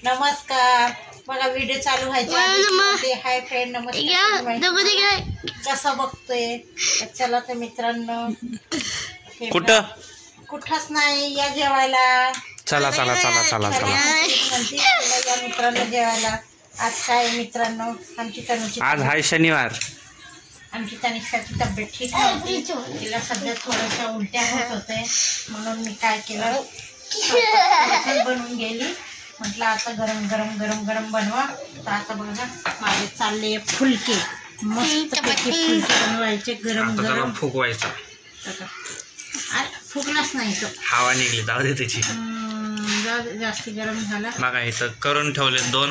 नमस्कार. बघा व्हिडिओ चालू व्हायचा आधी हाय फ्रेंड नमस्कार कसं बघतोय. चला तर मित्रांनो कुठंच नाही या जेवायला. चला चला चला चला चला या मित्रांनो जेवायला. आज काय मित्रांनो आमची तनुची आज हाय शनिवार. आमची तनिष्काची तब्येत ठीक नव्हती. तिला सध्या थोड्याशा उलट्या होत होते म्हणून मी काय केलं बनवून गेली. म्हटलं आता गरम गरम गरम गरम बनवा. तर आता बघा माझे चालले फुलके. मस्त पैकी फुलके बनवायचे गरम गरम. फुगवायचा फुगलाच नाही तो हवा निघली जाऊ दे त्याची. जास्त गरम झाला. बघा इथं करून ठेवले 2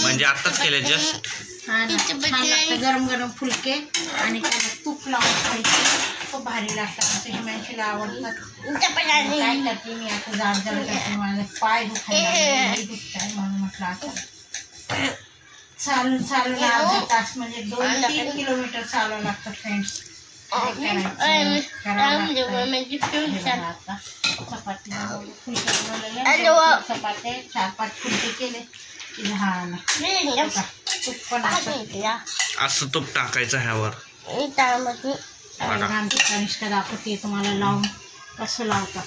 म्हणजे आताच केले जस्ट. गरम गरम फुलके आणि त्याला तूप लावून खायचे खूप भारी लागतात. हिमांशीला आवडतात. काय करते मी आता जाड जाड करते. माझे पाय दुखायला दुखताय म्हणून म्हटलं आता चालून चालून अर्धा तास म्हणजे 2-3 किलोमीटर चालावं लागतं फ्रेंड्स. चपाती फुलके बनवलेले चपात्या 4-5 फुलके केले की झालं. तूप पण असं तूप टाकायचं ह्यावर. आमची कनिष्का दाखवते तुम्हाला लावून कसं लावतात.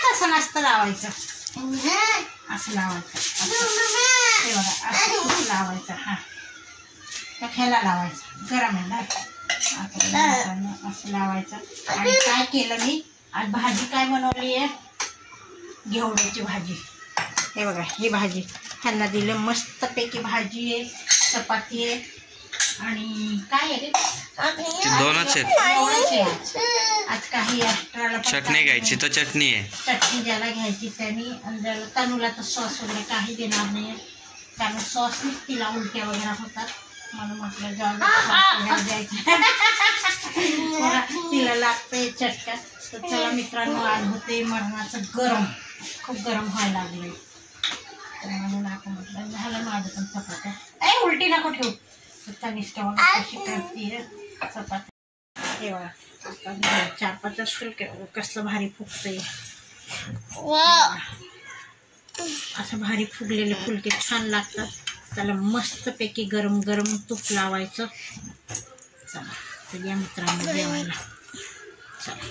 कसं नसतं लावायचं असं लावायचं. हे बघा असं तूप लावायचं. हा ह्याला लावायचं गरम आहे ना. असं लावायचं. आणि काय केलं मी आज भाजी काय बनवली आहे घेवड्याची भाजी. हे बघा ही भाजी ह्यांना दिलं. मस्तपैकी भाजी आहे चपाती आहे आणि काय आहे दोनच आहेत. आज काही एक्स्ट्राला चटणी घ्यायची तर चटणी आहे. चटणी ज्याला घ्यायची त्यांनी आणि तनूला तर सॉस वगैरे काही देणार नाही कारण सॉसनीच तिला उलट्या वगैरे होतात म्हणून म्हटलं जाऊ द्यायचं. तिला लागतंय चटका. तर चला मित्रांनो आज होते मरणाचं गरम. खूप गरम व्हायला लागले म्हणून आता म्हटलं झालं माझं पण चपात्या. उलटी नको ठेवू. तनिष्का कशी करते चपात्या. हे बघा आता 4-5 असतील कसलं भारी फुगतंय. असं भारी फुगलेले फुलके छान लागतात. त्याला मस्तपैकी गरम गरम तूप लावायचं. चला तर या मित्रांनो जेवायला. चला